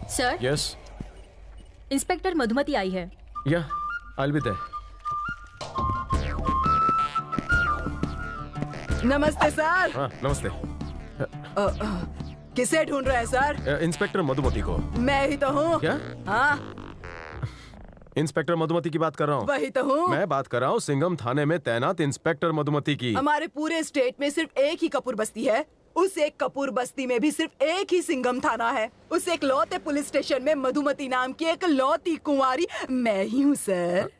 Sir. Yes. Inspector Madhumati आई है। या I will be there. नमस्ते सर। हाँ नमस्ते। किसे ढूंढ रहे हैं सर? इंस्पेक्टर मधुमती को। मैं ही तो हूँ। क्या? हाँ इंस्पेक्टर मधुमती की बात कर रहा हूँ। वही तो हूँ। मैं बात कर रहा हूँ सिंघम थाने में तैनात इंस्पेक्टर मधुमती की। हमारे पूरे स्टेट में सिर्फ एक ही कपूर बस्ती है। उस एक कपूर बस्ती में भी सिर्फ एक ही सिंघम थाना है। उस एक लौते पुलिस स्टेशन में मधुमती नाम की एक लौती कुंवारी मैं ही हूँ सर।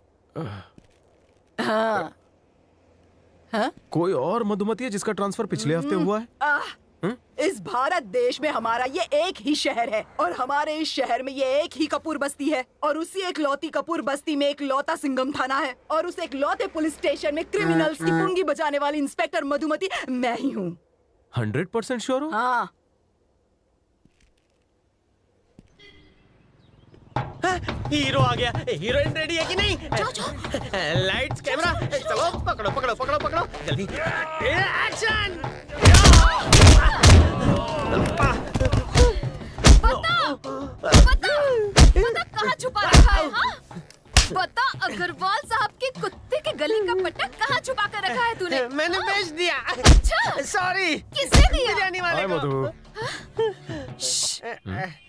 हाँ हाँ? कोई और मधुमती है जिसका ट्रांसफर पिछले हफ्ते हुआ है? इस भारत देश में हमारा ये एक ही शहर है और हमारे इस शहर में ये एक ही कपूर बस्ती है और उसी एक लौती कपूर बस्ती में एक लौता सिंघम थाना है और उस एक लौते पुलिस स्टेशन में क्रिमिनल्स की पुंगी बजाने वाली इंस्पेक्टर मधुमती मैं ही हूँ। 100% श्योर हो? हाँ। हीरो आ गया। हीरोइन रेडी है कि नहीं? लाइट्स कैमरा चलो पकड़ो पकड़ो पकड़ो पकड़ो जल्दी एक्शन। बता कहाँ छुपा रखा है? हाँ? बता अग्रवाल साहब के कुत्ते के गले का पट्टा कहाँ छुपा कर रखा है तूने? मैंने बेच दिया। अच्छा सॉरी। किसने दिया? बिरयानी वाले हाय को। मधु।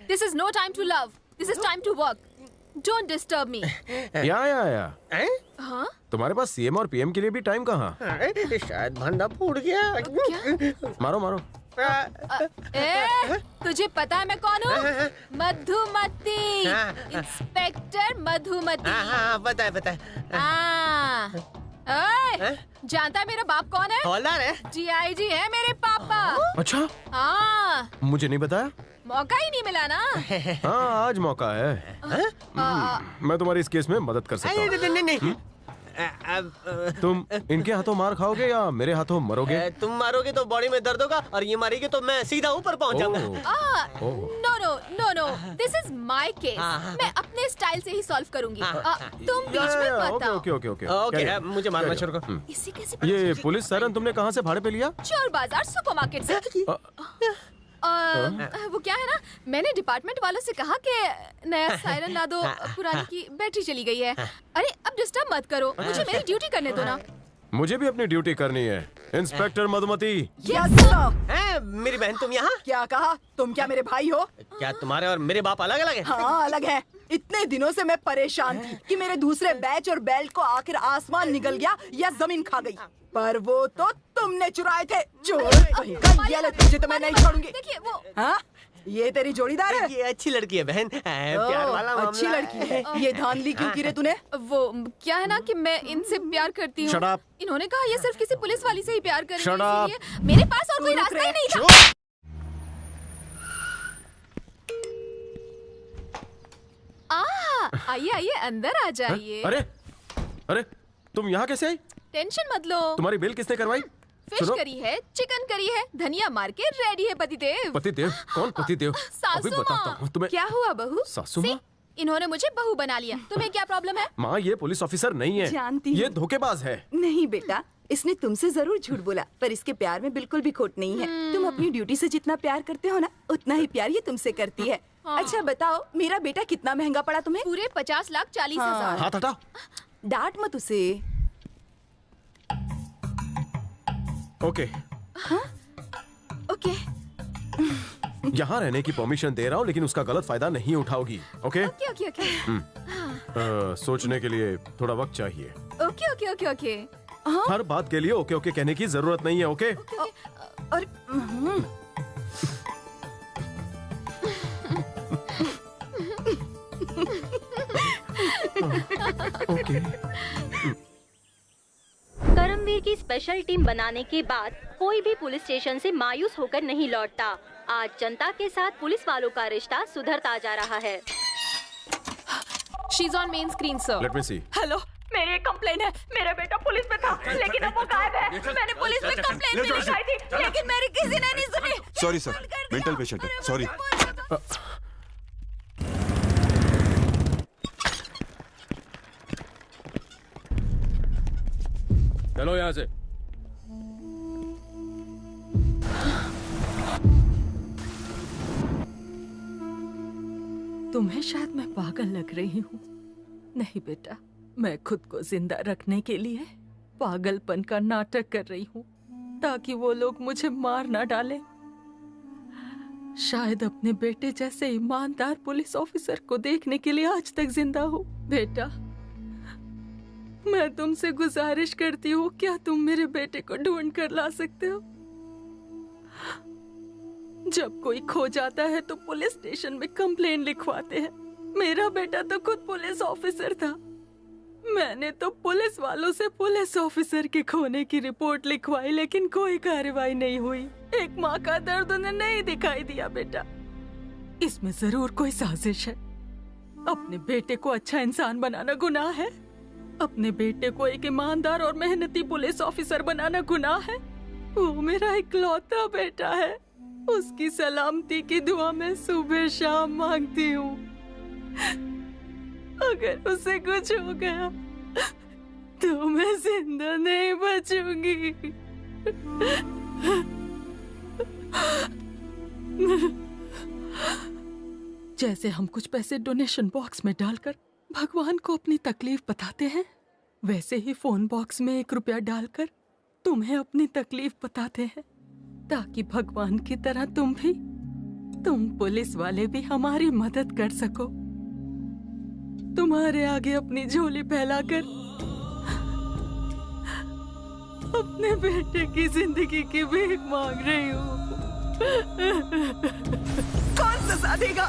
This is no time to love. This is time to work. Don't disturb me. या हैं? हाँ? तुम्हारे पास सीएम और पीएम के लिए भी टाइम कहाँ? शायद भंडा फूट गया। क्या? मारो मारो। तुझे पता है मैं कौन हूँ? मधुमती। इंस्पेक्टर मधुमती। हाँ पता है पता है। ओए, जानता है मेरा बाप कौन है? हौलदार है। DIG है मेरे पापा। अच्छा हाँ मुझे नहीं बताया। मौका ही नहीं मिला ना। हाँ आज मौका है। मैं तुम्हारी इस केस में मदद कर सकता हूँ। नहीं तुम इनके हाथों मार खाओगे या मेरे हाथों मरोगे? तुम मारोगे तो बॉडी में दर्द होगा और ये मारेगी तो मैं सीधा ऊपर पहुंच जाऊंगा। No no no no, this is my case. मैं अपने स्टाइल से ही सॉल्व करूंगी। तुम बीच में मत आओ। ओके ओके ओके ओके मुझे मारना शुरू करो। इसी कैसे ये पुलिस सायरन तुमने कहाँ से भाड़े पे लिया? चोर बाजार सुपरमार्केट से। वो क्या है ना, मैंने डिपार्टमेंट वालों से कहा कि नया सायरन ला दो, पुरानी की बैटरी चली गई है। अरे अब डिस्टर्ब मत करो, मुझे मेरी ड्यूटी करने दो ना। मुझे भी अपनी ड्यूटी करनी है। इंस्पेक्टर मधुमती। Yes sir. मेरी बहन तुम यहाँ? क्या कहा? तुम क्या मेरे भाई हो? क्या तुम्हारे और मेरे बाप अलग अलग हैं? हाँ अलग है। इतने दिनों से मैं परेशान थी कि मेरे दूसरे बैच और बेल्ट को आखिर आसमान निगल गया या जमीन खा गई, पर वो तो तुमने चुराए थे। चोर कहीं का। ये ले, तुझे तो मैं नहीं छोड़ूंगी। देखिए वो। हाँ ये तेरी जोड़ीदार है? ये अच्छी लड़की है बहन। प्यार वाला मामला अच्छी लड़की है। ये धांधली क्यों की रे तूने? वो क्या है ना कि मैं इनसे प्यार करती हूँ। Shut up. इन्होंने कहा ये सिर्फ किसी पुलिस वाली से ही प्यार करेंगे, Shut up. इसलिए मेरे पास और कोई रुक रास्ता ही रे। नहीं था। आइए आइए अंदर आ जाइए। अरे अरे तुम यहाँ कैसे आई? टेंशन मत लो। तुम्हारी बिल किसने करवाई? फिश करी है, चिकन करी है, धनिया मार के रेडी है पतिदेव। पतिदेव? कौन पतिदेव? अभी सासू बताता हूँ माँ। तुम्हें। क्या हुआ बहू? सासू See, माँ? इन्होंने मुझे बहू बना लिया। तुम्हें क्या प्रॉब्लम है? माँ ये पुलिस ऑफिसर नहीं है। जानती हूँ। ये धोखेबाज है। नहीं बेटा, इसने तुमसे जरूर झूठ बोला, पर इसके प्यार में बिल्कुल भी खोट नहीं है। तुम अपनी ड्यूटी से जितना प्यार करते हो ना, उतना ही प्यार ये तुमसे करती है। अच्छा बताओ, मेरा बेटा कितना महंगा पड़ा तुम्हें? पूरे 50,40,000। हाथ हटा। डांट मत उसे। Okay okay. यहाँ रहने की परमिशन दे रहा हूँ, लेकिन उसका गलत फायदा नहीं उठाओगी। ओके? Okay okay okay. सोचने के लिए थोड़ा वक्त चाहिए। Okay okay okay okay. हर बात के लिए ओके ओके कहने की जरूरत नहीं है। ओके? और ओके। करमवीर की स्पेशल टीम बनाने के बाद कोई भी पुलिस स्टेशन से मायूस होकर नहीं लौटता। आज जनता के साथ पुलिस वालों का रिश्ता सुधरता जा रहा है। She's on main screen, sir. Let me see. Hello, मेरी एक कंप्लेन है। मेरा बेटा पुलिस में था, लेकिन अब वो गायब है। मैंने पुलिस में कंप्लेन भी लिखाई थी, लेकिन मेरी किसी ने नहीं सुनी। सॉरी सर, मेंटल पेशेंट है, सॉरी। चलो यहाँ से। तुम्हें शायद मैं पागल लग रही हूँ। नहीं बेटा, मैं खुद को जिंदा रखने के लिए पागलपन का नाटक कर रही हूँ ताकि वो लोग मुझे मार ना डालें। शायद अपने बेटे जैसे ईमानदार पुलिस ऑफिसर को देखने के लिए आज तक जिंदा हूँ। बेटा, मैं तुमसे गुजारिश करती हूँ, क्या तुम मेरे बेटे को ढूंढ कर ला सकते हो? जब कोई खो जाता है तो पुलिस स्टेशन में कंप्लेन लिखवाते हैं। मेरा बेटा तो खुद पुलिस ऑफिसर था। मैंने तो पुलिस वालों से पुलिस ऑफिसर के खोने की रिपोर्ट लिखवाई, लेकिन कोई कार्रवाई नहीं हुई। एक माँ का दर्द उन्हें नहीं दिखाई दिया। बेटा, इसमें जरूर कोई साजिश है। अपने बेटे को अच्छा इंसान बनाना गुनाह है। अपने बेटे को एक ईमानदार और मेहनती पुलिस ऑफिसर बनाना गुनाह है। वो मेरा इकलौता बेटा है। उसकी सलामती की दुआ मैं सुबह शाम मांगती हूँ। अगर उसे कुछ हो गया तो मैं जिंदा नहीं बचूंगी। जैसे हम कुछ पैसे डोनेशन बॉक्स में डालकर भगवान को अपनी तकलीफ बताते हैं, वैसे ही फोन बॉक्स में 1 रुपया डालकर तुम्हें अपनी तकलीफ बताते हैं, ताकि भगवान की तरह तुम पुलिस वाले भी हमारी मदद कर सको। तुम्हारे आगे अपनी झोली फैलाकर अपने बेटे की जिंदगी की भीख मांग रही हूँ। कौन सजा देगा?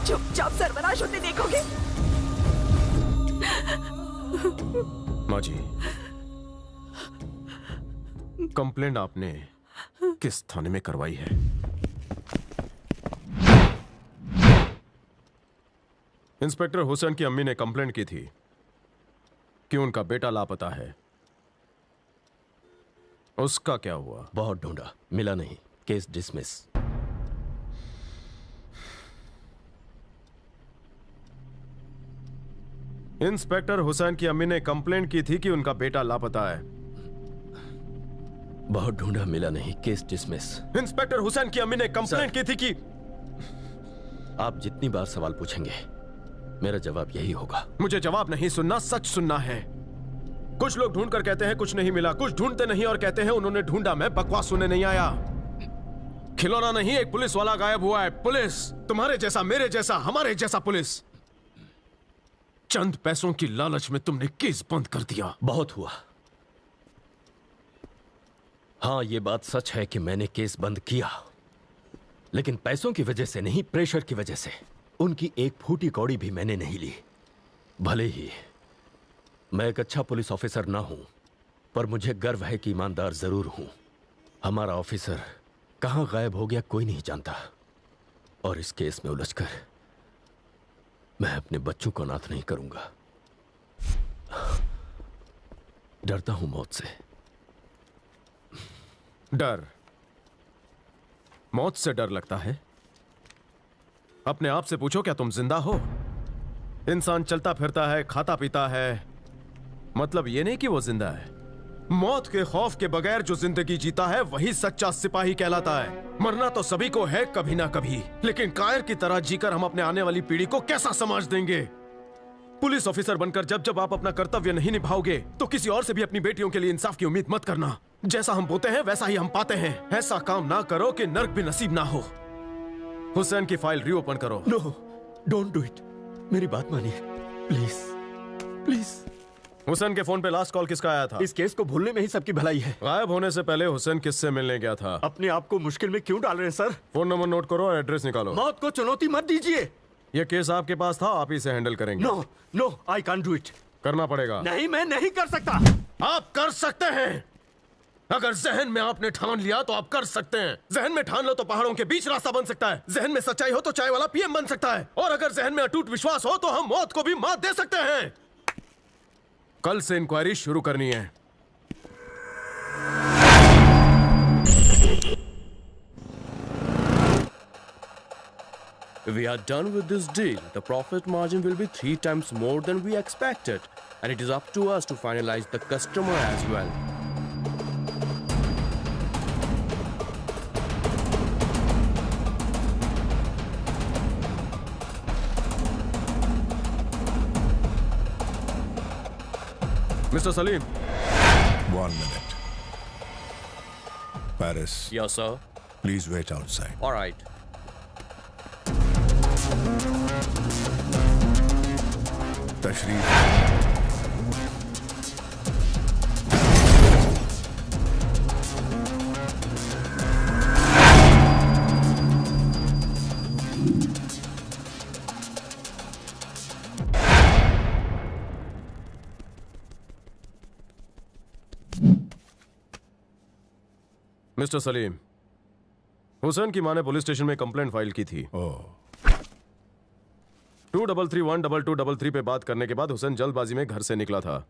चुपचाप सर्वनाश होते देखोगे? माँ जी, कंप्लेंट आपने किस थाने में करवाई है? इंस्पेक्टर हुसैन की अम्मी ने कंप्लेंट की थी कि उनका बेटा लापता है। उसका क्या हुआ? बहुत ढूंढा, मिला नहीं, केस डिसमिस। इंस्पेक्टर हुसैन की अम्मी ने कंप्लेंट की थी कि उनका बेटा लापता है। बहुत ढूंढा, मिला नहीं, केस डिसमिस। इंस्पेक्टर हुसैन की अम्मी ने कंप्लेंट की थी कि... आप जितनी बार सवाल पूछेंगे मेरा जवाब यही होगा। मुझे जवाब नहीं सुनना, सच सुनना है। कुछ लोग ढूंढ कर कहते हैं कुछ नहीं मिला, कुछ ढूंढते नहीं और कहते हैं उन्होंने ढूंढा। मैं बकवास सुनने नहीं आया। खिलौना नहीं, एक पुलिस वाला गायब हुआ है। पुलिस, तुम्हारे जैसा, मेरे जैसा, हमारे जैसा पुलिस। चंद पैसों की लालच में तुमने केस बंद कर दिया। बहुत हुआ। हाँ, ये बात सच है कि मैंने केस बंद किया, लेकिन पैसों की वजह से नहीं, प्रेशर की वजह से। उनकी एक फूटी कौड़ी भी मैंने नहीं ली। भले ही मैं एक अच्छा पुलिस ऑफिसर ना हूं, पर मुझे गर्व है कि ईमानदार जरूर हूं। हमारा ऑफिसर कहां गायब हो गया कोई नहीं जानता, और इस केस में उलझकर मैं अपने बच्चों को अनाथ नहीं करूंगा। डरता हूं मौत से। डर? मौत से डर लगता है? अपने आप से पूछो, क्या तुम जिंदा हो? इंसान चलता फिरता है, खाता पीता है, मतलब ये नहीं कि वो जिंदा है। मौत के खौफ के बगैर जो जिंदगी जीता है वही सच्चा सिपाही कहलाता है। मरना तो सभी को है कभी ना कभी, लेकिन कायर की तरह जीकर हम अपने आने वाली पीढ़ी को कैसा समाज देंगे? पुलिस ऑफिसर बनकर जब जब आप अपना कर्तव्य नहीं निभाओगे तो किसी और से भी अपनी बेटियों के लिए इंसाफ की उम्मीद मत करना। जैसा हम बोते हैं वैसा ही हम पाते हैं। ऐसा काम ना करो कि नर्क भी नसीब ना हो। हुसैन की फाइल रीओपन करो। No, don't do it. मेरी बात मानिए प्लीज, प्लीज। हुसैन के फोन पे लास्ट कॉल किसका आया था? इस केस को भूलने में ही सबकी भलाई है। गायब होने से पहले हुसैन किससे मिलने गया था? अपने आप को मुश्किल में क्यों डाल रहे हैं सर? फोन नंबर नोट करो और एड्रेस निकालो। मौत को चुनौती मत दीजिए। ये केस आपके पास था, आप ही से हैंडल करेंगे। No no, I can't do it. करना पड़ेगा। नहीं, मैं नहीं कर सकता। आप कर सकते हैं। अगर जहन में आपने ठान लिया तो आप कर सकते हैं। जहन में ठान लो तो पहाड़ों के बीच रास्ता बन सकता है। जहन में सच्चाई हो तो चाय वाला पीएम बन सकता है, और अगर जहन में अटूट विश्वास हो तो हम मौत को भी मात दे सकते हैं। कल से इंक्वायरी शुरू करनी है। We are done with this deal. The profit margin will be 3 times more than we expected, and it is up to us to finalize the customer as well. Mister Salim. 1 minute. Paris, Yes, sir. please wait outside. All right. तशरीफ। Mister Salim, Hussain की मां ने police station में complaint file की थी। 233-12233 पे बात करने के बाद हुसैन जल्दबाजी में घर से निकला था।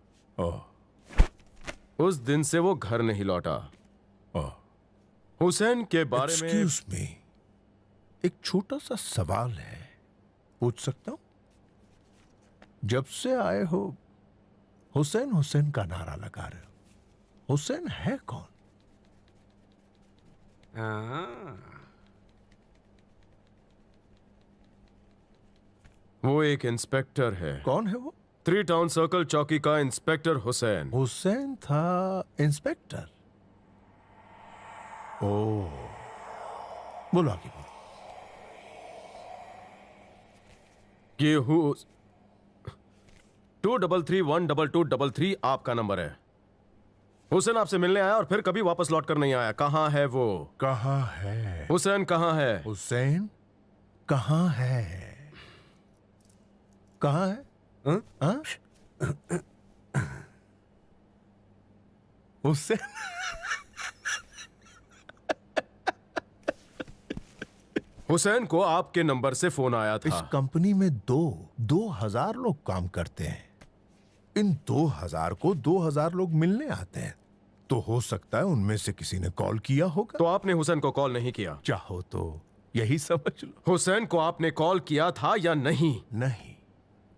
उस दिन से वो घर नहीं लौटा। हुसैन के बारे में एक्सक्यूज मी, एक छोटा सा सवाल है, पूछ सकता हूं? जब से आए हो हुसैन हुसैन का नारा लगा रहे हो, हुसैन है कौन? वो एक इंस्पेक्टर है। कौन है वो? 3 टाउन सर्कल चौकी का इंस्पेक्टर हुसैन। हुसैन था इंस्पेक्टर? ओ, बोलो आगे बोलो। ये 233-12233 आपका नंबर है। हुसैन आपसे मिलने आया और फिर कभी वापस लौट कर नहीं आया। कहाँ है वो? कहाँ है हुसैन? कहाँ है हुसैन? कहाँ है? कहाँ है? हुसैन? हुसैन को आपके नंबर से फोन आया था। इस कंपनी में 2000 लोग काम करते हैं। इन 2000 को 2000 लोग मिलने आते हैं, तो हो सकता है उनमें से किसी ने कॉल किया होगा। तो आपने हुसैन को कॉल नहीं किया? चाहो तो यही समझ लो। हुसैन को आपने कॉल किया था या नहीं? नहीं।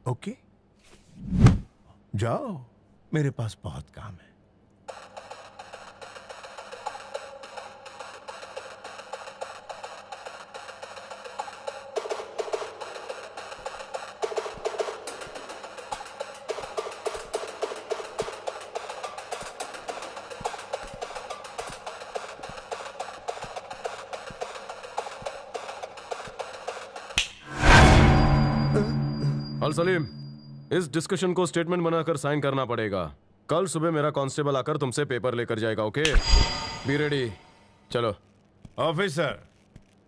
ओके, जाओ, मेरे पास बहुत काम है। अल सलीम, इस डिस्कशन को स्टेटमेंट बनाकर साइन करना पड़ेगा। कल सुबह मेरा कांस्टेबल आकर तुमसे पेपर लेकर जाएगा। Okay, be ready. चलो। ऑफिसर,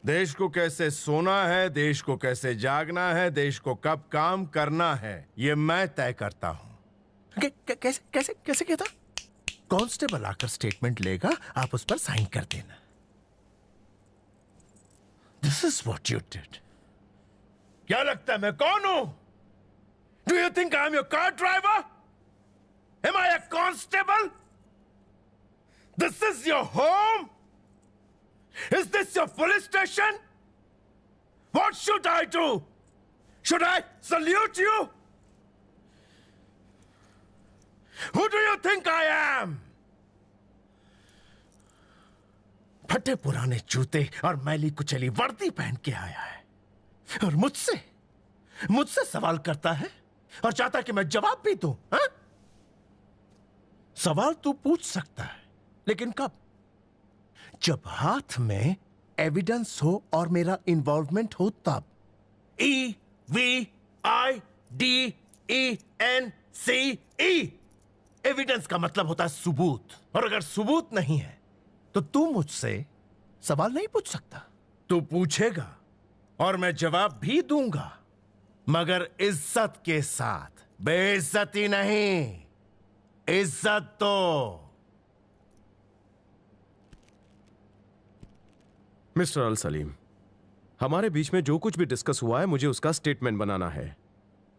देश को कैसे सोना है, देश को कैसे जागना है, देश को कब काम करना है, ये मैं तय करता हूं। कैसे कैसे कैसे कहता? कांस्टेबल आकर स्टेटमेंट लेगा, आप उस पर साइन कर देना। This is what you did. क्या लगता है मैं कौन हूं? Do you think I am your car driver? Am I a constable? This is your home? Is this your police station? What should I do? Should I salute you? Who do you think I am? फटे पुराने जूते और मैली कुचली वर्दी पहन के आया है और मुझसे सवाल करता है और चाहता है कि मैं जवाब भी दूं। हाँ? सवाल तू पूछ सकता है, लेकिन कब? जब हाथ में एविडेंस हो और मेरा इन्वॉल्वमेंट हो तब। EVIDENCE। एविडेंस का मतलब होता है सबूत, और अगर सबूत नहीं है तो तू मुझसे सवाल नहीं पूछ सकता। तू पूछेगा और मैं जवाब भी दूंगा, मगर इज्जत के साथ, बेइज्जती नहीं। इज्जत तो। मिस्टर अल सलीम, हमारे बीच में जो कुछ भी डिस्कस हुआ है, मुझे उसका स्टेटमेंट बनाना है।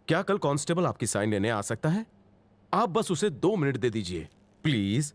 क्या कल कांस्टेबल आपकी साइन लेने आ सकता है? आप बस उसे 2 मिनट दे दीजिए, प्लीज।